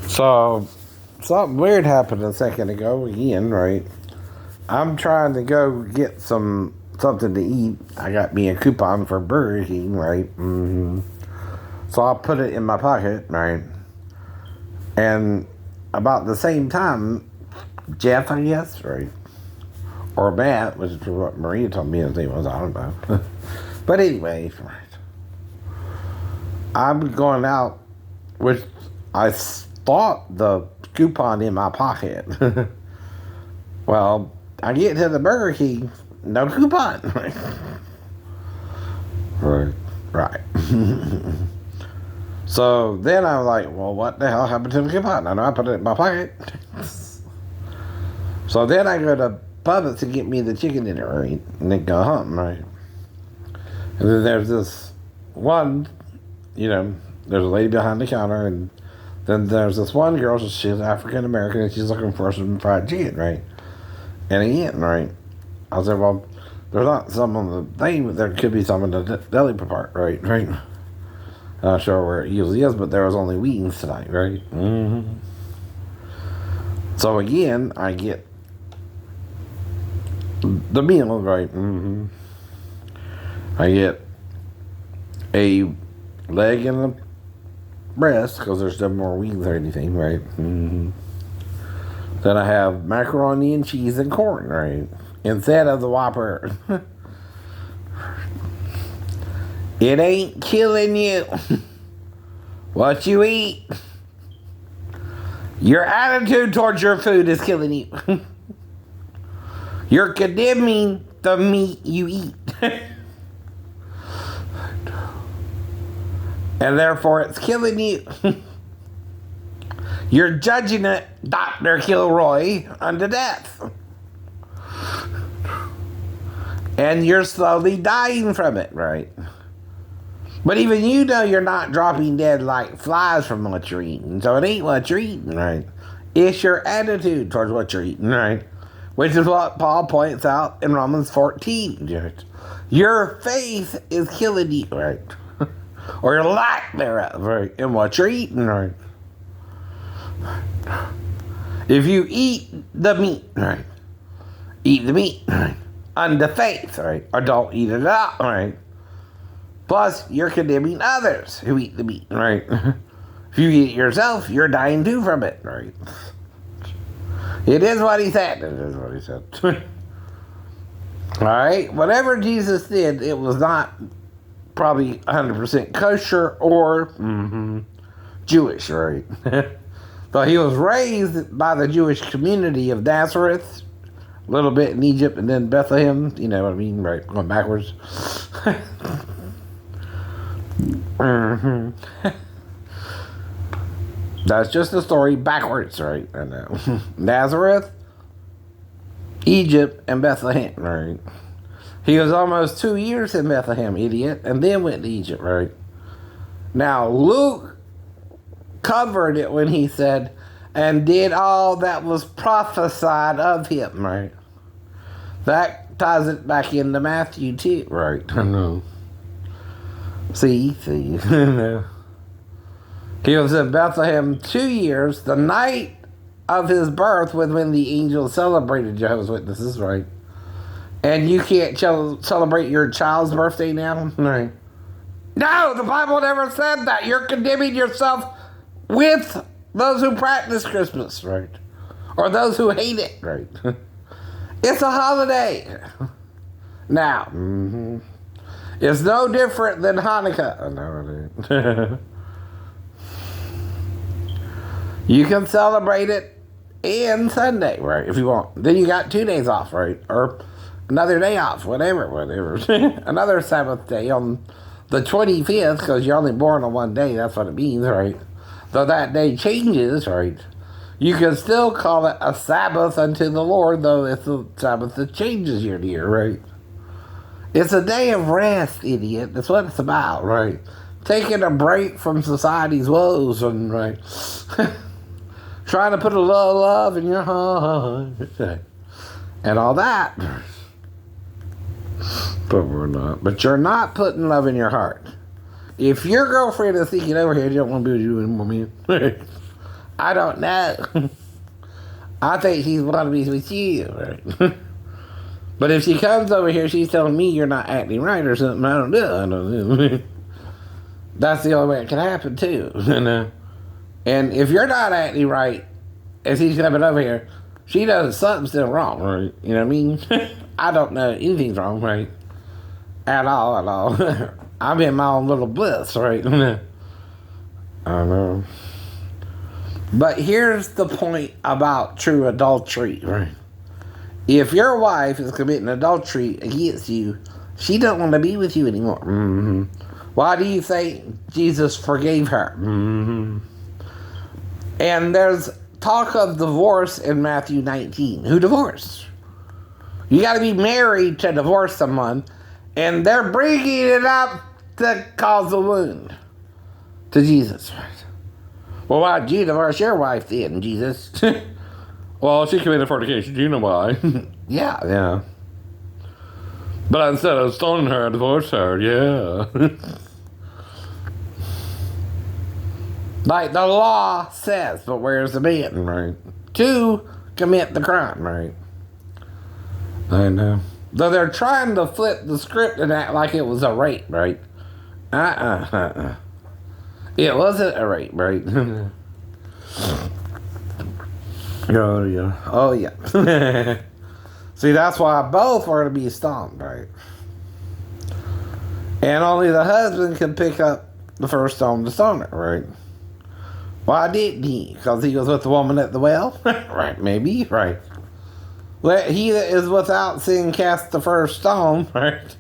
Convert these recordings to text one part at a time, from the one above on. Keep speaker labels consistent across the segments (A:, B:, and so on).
A: So, something weird happened a second ago again, right? I'm trying to go get something to eat. I got me a coupon for Burger King, right? So I'll put it in my pocket, right? And about the same time, Jeff, I guess, right? Or Matt, which is what Maria told me his name was, I don't know. But anyway, right. I'm going out with, I thought the coupon in my pocket. Well, I get to the Burger King, no coupon. Right. So then I'm like, well, what the hell happened to the coupon? I know I put it in my pocket. So then I go to Publix to get me the chicken dinner, right? And then go home, right? And then there's this one, there's a lady behind the counter, and then there's this one girl, she's African American, and she's looking for some fried chicken, right? And again, right, I said, well, there's not some on the thing, but there could be some in the deli part, right? I'm not sure where it usually is, but there was only wings tonight, right? So again, I get the meal, right? I get a leg and a breast, because there's no more wings or anything, right? Then I have macaroni and cheese and corn, right? Instead of the Whopper. It ain't killing you what you eat. Your attitude towards your food is killing you. You're condemning the meat you eat. And therefore it's killing you. You're judging it, Dr. Kilroy, unto death. And you're slowly dying from it, right? But even you know you're not dropping dead like flies from what you're eating. So it ain't what you're eating, right? It's your attitude towards what you're eating, right? Which is what Paul points out in Romans 14. Your faith is killing you, right? Or your lack thereof, right? In what you're eating, right? If you eat the meat, right? Eat the meat, right? Unto faith, right? Or don't eat it out, right? Plus, you're condemning others who eat the meat, right? If you eat it yourself, you're dying too from it, right? It is what he said. It is what he said. All right? Whatever Jesus did, it was not probably 100% kosher or Jewish, right? But he was raised by the Jewish community of Nazareth, a little bit in Egypt, and then Bethlehem, you know what I mean, right? Going backwards. That's just the story backwards, right? I know. Nazareth, Egypt, and Bethlehem, right? He was almost 2 years in Bethlehem, idiot, and then went to Egypt, right? Now, Luke covered it when he said, and did all that was prophesied of him, right? That ties it back into Matthew too, right? I know. See. He was in Bethlehem 2 years. The night of his birth was when the angels celebrated Jehovah's Witnesses, right? And you can't celebrate your child's birthday now, right? No, the Bible never said that. You're condemning yourself with those who practice Christmas, right? Or those who hate it, right? It's a holiday. Now, it's no different than Hanukkah. No, it ain't. You can celebrate it and Sunday, right, if you want. Then you got 2 days off, right? Or another day off, whatever. Another Sabbath day on the 25th, because you're only born on one day, that's what it means, right? Though that day changes, right? You can still call it a Sabbath unto the Lord, though it's a Sabbath that changes year to year, right? It's a day of rest, idiot. That's what it's about, right? Taking a break from society's woes, and right? Trying to put a little love in your heart, and all that. But we're not. But you're not putting love in your heart. If your girlfriend is thinking over here, she don't want to be with you anymore, man. I don't know. I think she's want to be with you, right? But if she comes over here, she's telling me you're not acting right or something. I don't know. That's the only way it can happen, too. And if you're not acting right, as he's coming over here, she knows something's still wrong, right? You know what I mean? I don't know anything's wrong, right? At all. I'm in my own little bliss, right? I don't know. But here's the point about true adultery, right? If your wife is committing adultery against you, she don't want to be with you anymore. Mm-hmm. Why do you think Jesus forgave her? Mm-hmm. And there's talk of divorce in Matthew 19. Who divorced? You got to be married to divorce someone, and they're bringing it up to cause a wound to Jesus. Well, why'd you divorce your wife then, Jesus? Well, she committed fornication. Do you know why? Yeah. But instead of stoning her, I divorced her. Yeah. Like the law says, but where's the man, right? To commit the crime, right? I know. Though they're trying to flip the script and act like it was a rape, right? It wasn't a rape, right? Oh, yeah. See, that's why both are to be stoned, right? And only the husband can pick up the first stone to stone her, right? Why didn't he? Because he was with the woman at the well? Right, maybe, right. Let he that is without sin cast the first stone, right?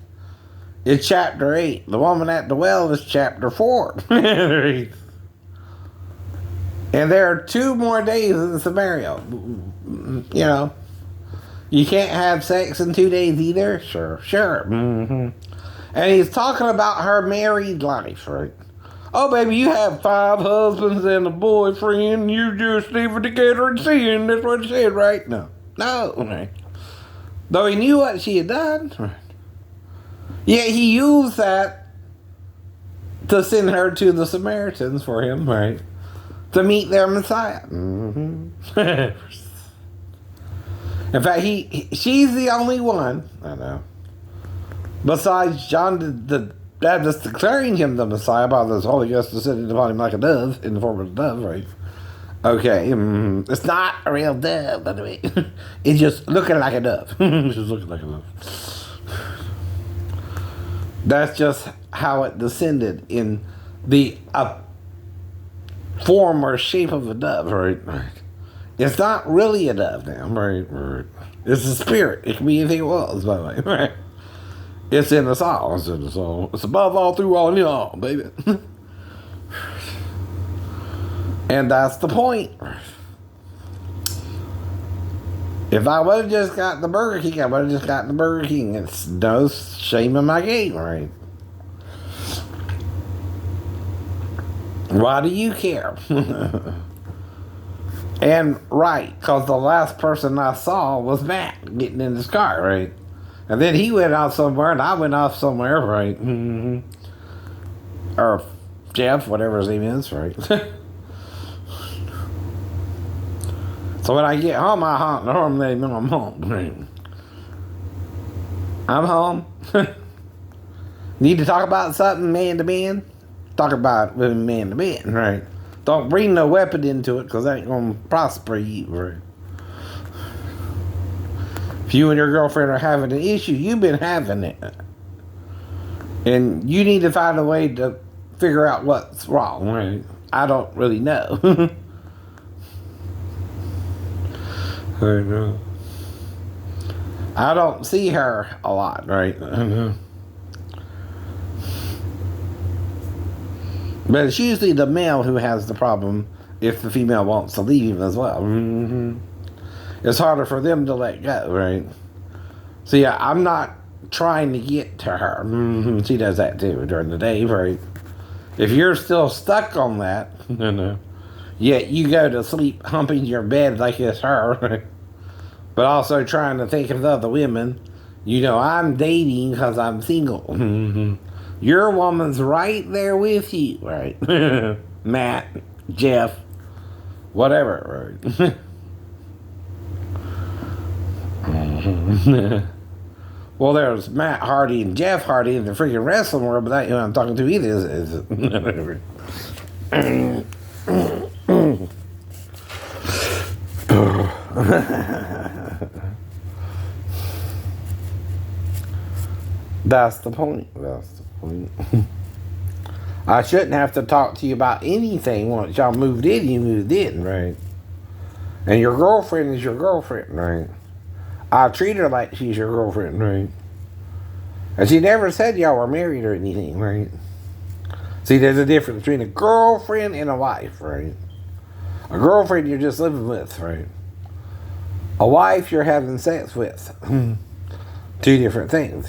A: It's chapter 8. The woman at the well is chapter 4. And there are 2 more days in Samaria. You know, you can't have sex in 2 days either. Sure. Mm-hmm. And he's talking about her married life, right? Oh, baby, you have 5 husbands and a boyfriend. You just leave it together and sin. That's what it said, right? No, right? Though he knew what she had done, right? Yet he used that to send her to the Samaritans for him, right? To meet their Messiah. Mm-hmm. In fact, she's the only one, I know, besides John the Baptist declaring him the Messiah by this Holy Ghost descending upon him like a dove, in the form of a dove, right? Okay, it's not a real dove, by the way. It's just looking like a dove. It's just looking like a dove. That's just how it descended in the form or shape of a dove, right? It's not really a dove now, right? It's a spirit. It can be anything it was, by the way, right? It's in us all. It's above all, through all, and in all, baby. And that's the point. If I would have just got the Burger King, I would have just gotten the Burger King. It's no shame in my game, right? Why do you care? And right, because the last person I saw was Matt getting in his car, right? And then he went off somewhere, and I went off somewhere, right? Mm-hmm. Or Jeff, whatever his name is, right? So when I get home, I honk the horn and let him know I'm home, right? I'm home. Need to talk about something man to man? Talk about it with man to man, right? Don't bring no weapon into it, because that ain't going to prosper you, right? If you and your girlfriend are having an issue, you've been having it. And you need to find a way to figure out what's wrong, right? I don't really know. I know. I don't see her a lot, right? But it's usually the male who has the problem if the female wants to leave him as well. Mm-hmm. It's harder for them to let go, right? So yeah, I'm not trying to get to her. Mm-hmm. She does that too during the day, right? If you're still stuck on that, yet you go to sleep humping your bed like it's her, right? But also trying to think of the other women. You know, I'm dating because I'm single. Mm-hmm. Your woman's right there with you, right? Matt, Jeff, whatever, right? Well, there's Matt Hardy and Jeff Hardy in the freaking wrestling world, but that ain't who I'm talking to either, is it? That's the point. That's the point. I shouldn't have to talk to you about anything once y'all moved in. You moved in, right? And your girlfriend is your girlfriend, right? I treat her like she's your girlfriend, right? And she never said y'all were married or anything, right? See, there's a difference between a girlfriend and a wife, right? A girlfriend you're just living with, right? A wife you're having sex with. Two different things.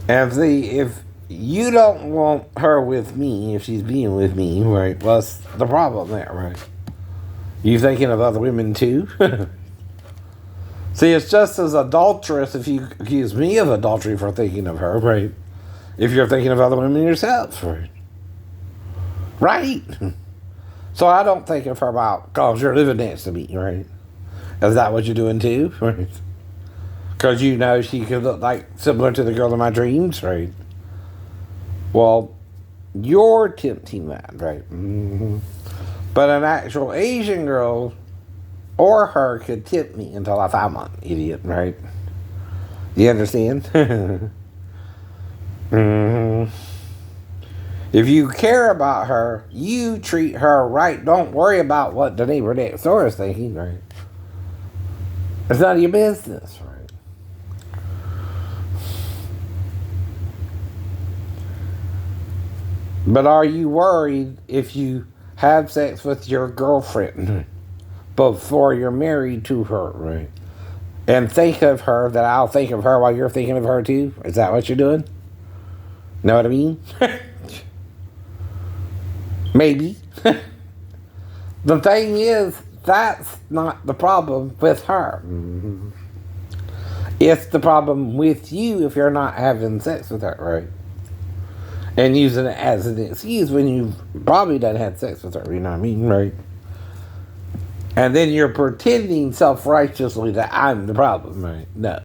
A: And if you don't want her with me, if she's being with me, right? What's the problem there, right? You thinking of other women too? See, it's just as adulterous if you accuse me of adultery for thinking of her, right? If you're thinking of other women yourself, right? Right? So I don't think of her about because you're living next to me, right? Is that what you're doing too, right? Because you know she could look like similar to the girl in my dreams, right? Well, you're tempting that, right? Mm-hmm. But an actual Asian girl or her could tempt me until I found one, idiot, right? You understand? Mm-hmm. If you care about her, you treat her right. Don't worry about what the neighbor next door is thinking, right? It's none of your business, right? But are you worried if you have sex with your girlfriend before you're married to her, right? And think of her, that I'll think of her while you're thinking of her too? Is that what you're doing? Know what I mean? Maybe. The thing is, that's not the problem with her. Mm-hmm. It's the problem with you if you're not having sex with her, right? And using it as an excuse when you probably done had sex with her, you know what I mean, right? And then you're pretending self-righteously that I'm the problem, right? No.